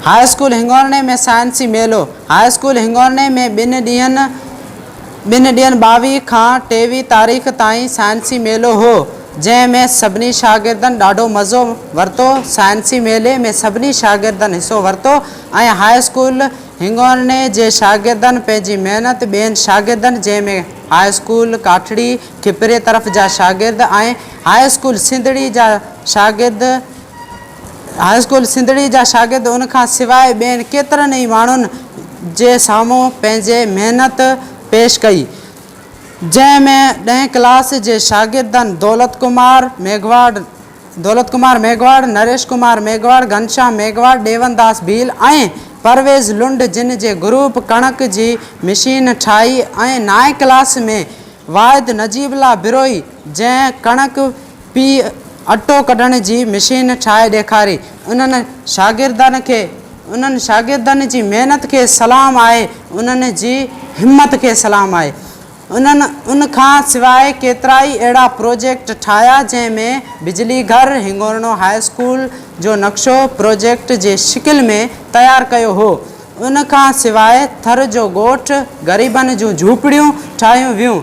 High school हिंगोरने में साइंसी मेलो। हाई स्कूल हिंगोरने में ॿिनि ॾींहंनि 22 खां 23 तारीख़ ताईं साइंसी मेलो हो, जंहिंमें सभिनी शागिर्दनि ॾाढो मज़ो वरितो। साइंसी मेले में सभिनी शागिर्दनि हिसो वरितो ऐं हाई स्कूल हिंगोरने जे शागिर्दनि पंहिंजी महिनत ॿियनि शागिर्दनि, जंहिंमें हाई स्कूल काठड़ी खिपरे तरफ़ जा शागिर्द ऐं हाई स्कूल सिंधड़ी जा शागिर्द उनखां सवाइ ॿियनि केतिरनि ई माण्हुनि जे साम्हूं पंहिंजे महिनत पेश कई, जंहिंमें 10 क्लास जे शागिर्दनि दौलत कुमार मेघवाड़, नरेश कुमार मेघवाड़, घनश्याम मेघवाड़, देवनदास भील ऐं परवेज़ लुंड, जिन जे ग्रुप कणक जी मशीन ठाही, ऐं 9 क्लास में वाहिद नजीबुल्ला बिरोई, जंहिं कणक पी अटो कढण जी मशीन ठाहे ॾेखारी। उन्हनि शागिर्दनि जी महिनत खे सलाम आहे, उन्हनि जी हिम्मत खे सलाम आहे। उनखां सवाइ केतिरा ई अहिड़ा प्रोजेक्ट ठाहिया, जंहिंमें बिजली घर हिंगोरनो हाई स्कूल जो नक्शो प्रोजेक्ट जे शिकिल में तयारु कयो हो। उनखां सवाइ थर जो ॻोठ, ग़रीबनि जूं झूपड़ियूं ठाहियूं वियूं।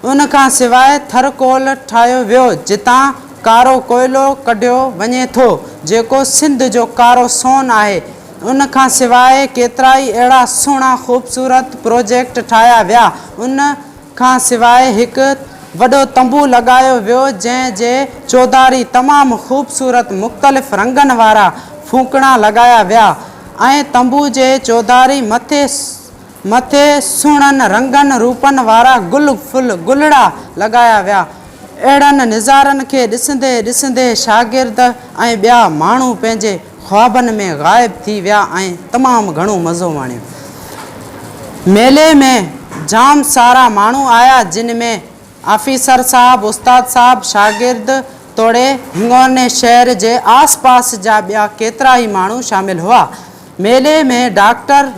उनखां सवाइ थरकोल ठाहियो वियो, जितां कारो कोयलो कढियो वञे थो, जेको सिंध जो कारो सोन आहे। उनखां सवाइ केतिरा ई अहिड़ा सुहिणा ख़ूबसूरत प्रोजेक्ट ठाहिया विया। उनखां सवाइ हिकु वॾो तंबू लॻायो वियो, जंहिं जे चौधारी तमामु ख़ूबसूरत मुख़्तलिफ़ रंगनि वारा फूकणा लॻाया विया ऐं तंबू जे चौधारी मथे सुहिणनि रंगनि रूपनि वारा गुलड़ा लॻाया विया। अहिड़नि नज़ारनि खे ॾिसंदे ॾिसंदे शागिर्द ऐं ॿिया माण्हू पंहिंजे ख़्वाबनि में ग़ाइब थी विया ऐं तमामु घणो मज़ो माणियो। मेले में जाम सारा माण्हू आया, जिन में आफ़ीसर साहब, उस्ताद साहब, शागिर्द तोड़े हिंगोरने शहर जे आस पास जा ॿिया केतिरा ई माण्हू शामिल हुआ। मेले में डॉक्टर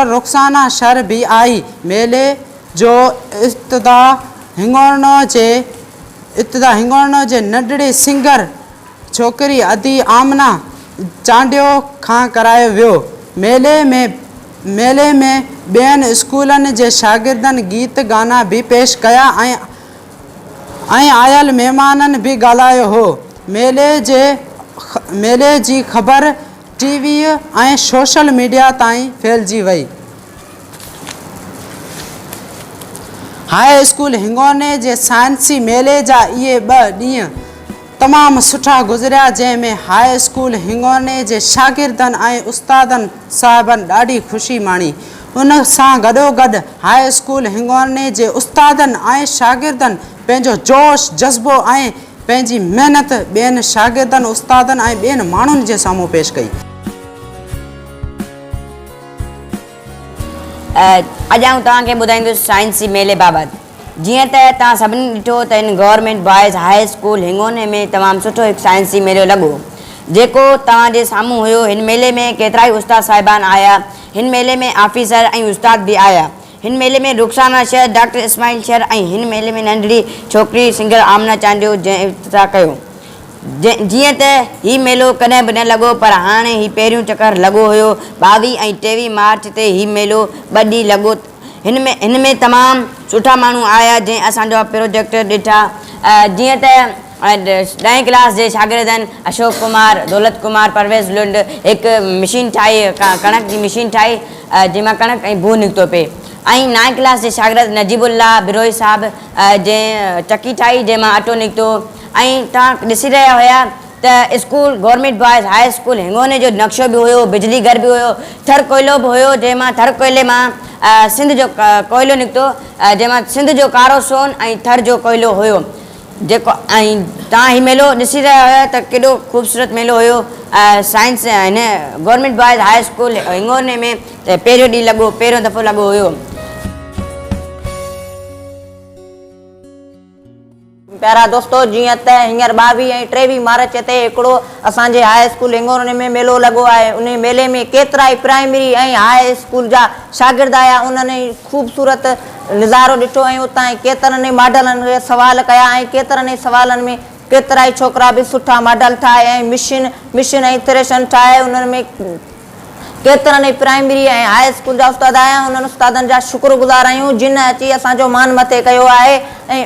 रुखसाना शर भी आई। मेले जो इब्तिदा हिंगोरनो जे नंढड़े सिंगर छोकिरी अदी आमना चांडियो खां करायो वियो। मेले में ॿियनि स्कूलनि जे शागिर्दनि गीत गाना भी पेश कया ऐं आयल महिमाननि भी ॻाल्हायो हो। मेले जी ख़बर टीवी ऐं सोशल मीडिया ताईं फैलिजी वई। हाई स्कूल हिंगोरने जे साइंसी मेले जा इहे 2 ॾींहं तमामु सुठा गुज़रिया, जंहिंमें हाई स्कूल हिंगोरने जे शागिर्दनि ऐं उस्तादनि साहिबनि ॾाढी ख़ुशी माणी। उन सां गॾोगॾु हाई स्कूल हिंगोरने जे उस्तादनि ऐं शागिर्दनि पंहिंजो जोश जज़्बो ऐं पंहिंजी महिनत ॿियनि शागिर्दनि, उस्तादनि ऐं ॿियनि माण्हुनि जे साम्हूं पेश कई। अॼु आऊं तव्हांखे ॿुधाईंदुसि साइंसी मेले बाबति। जीअं त तव्हां सभिनी ॾिठो त इन गवर्नमेंट बॉयज़ हाई स्कूल हिंगोरने में तमामु सुठो हिकु साइंसी मेलो लॻो, जेको तव्हांजे साम्हूं हुयो। हिन मेले में केतिरा ई उस्ताद साहिबान आया। हिन मेले में आफ़ीसर ऐं उस्ताद बि आया। हिन मेले में रुखसाना शर, डॉक्टर इस्माइल शर ऐं हिन मेले में नंढड़ी छोकिरी सिंगर आमना चांडियो जंहिं इफ़्तिताह कयो। जीअं त हीउ मेलो कॾहिं बि न लॻो, पर हाणे हीउ पहिरियों चकर लॻो हुयो। 22 ऐं 23 मार्च ते हीउ मेलो 2 ॾींहं लॻो। हिन में तमामु सुठा माण्हू आया, जंहिं असांजा प्रोजेक्ट ॾिठा। जीअं त 10 क्लास जे शागिर्दनि अशोक कुमार, दौलत कुमार, परवेज़ लुंड हिकु मशीन ठाही, कणक जी मशीन ठाही, जंहिंमां कणक ऐं भू निकितो पिए। ऐं 9 क्लास जे शागिर्द नजीबुल्ला बिरोई साहब जंहिं चकी ठाही, जंहिंमां अटो निकितो। ऐं तव्हां ॾिसी रहिया हुया त school government boys high school हिंगोरने जो नक्शो बि हुयो, बिजली घर बि हुयो, थर कोयलो बि हुयो, जंहिंमां थर कोयले मां सिंध जो कोयलो निकितो, जंहिंमां सिंध जो कारो सोन ऐं थर जो कोयलो हुयो जेको। ऐं तव्हां हीउ मेलो ॾिसी रहिया हुया त केॾो ख़ूबसूरत मेलो हुयो। साइंस हिन गवर्नमेंट बॉयज़ हाई स्कूल हिंगोरने में त पहिरियों ॾींहुं लॻो, पहिरियों दफ़ो लॻो हुयो। प्यारा दोस्तों, जीअं त हींअर 22 ऐं 23 मार्च ते हिकिड़ो असांजे हाई स्कूल हिंगोरने में मेलो लॻो आहे। उन मेले में केतिरा ई प्राइमरी ऐं हाई स्कूल जा शागिर्द आया। उन्हनि ख़ूबसूरत नज़ारो ॾिठो ऐं उतां केतिरनि मॉडलनि खे सवाल कया ऐं केतिरनि सवालनि में केतिरा ई छोकिरा बि सुठा मॉडल ठाहे ऐं मिशन ऐं थ्रेशन ठाहे उन्हनि में केतिरनि ई प्राइमरी ऐं हाई स्कूल जा उस्ताद आया उन्हनि उस्तादनि जा शुक्रगुज़ार आहियूं जिन अची असांजो मान मथे कयो आहे ऐं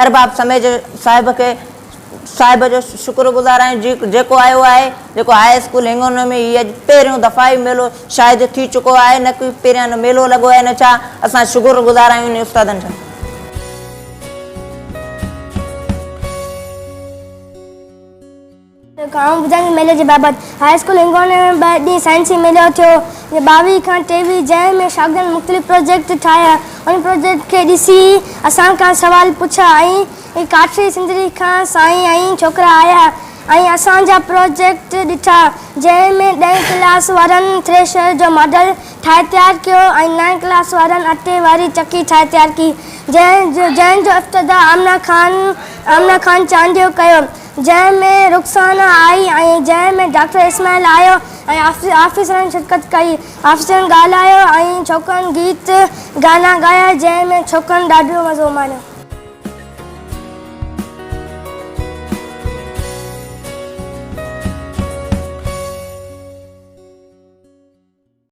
अरबाब समेज साहिब जो शुक्रगुज़ार आहियूं जेको आयो आहे जेको हाई स्कूल हिंगोन में हीअ पहिरियों दफ़ा ई मेलो शायदि थी चुको आहे न की पहिरियां मेलो लॻो आहे न छा असां शुक्रगुज़ार आहियूं इन उस्तादनि जा। गांव ॿुधाईंदी मेले जे बाबति हाई स्कूल हिंगोन में 2 ॾींहं साइंसी मेलो थियो 22 खां 23 जंहिंमें शागिर्दनि मुख़्तलिफ़ प्रोजेक्ट ठाहिया उन प्रोजेक्ट खे ॾिसी असां खां सवाल पुछा ऐं काठरी सिंधरी खां साईं ऐं छोकिरा आया ऐं असांजा प्रोजेक्ट ॾिठा जंहिंमें 10 क्लास वारनि थ्रेशर जो मॉडल ठाहे तयारु कयो ऐं 9 क्लास वारनि अटे वारी चकी ठाहे तयारु की जंहिंजो इब्तिदा आमना खान चांडियो कयो जंहिंमें रुखसाना आई ऐं जंहिंमें डॉक्टर इस्माइल आयो ऐं ऑफिसरनि शिरकत कई ऑफिसरनि ॻाल्हायो ऐं छोकिरनि गीत गाना ॻाया जंहिंमें छोकिरनि ॾाढो मज़ो माणियो।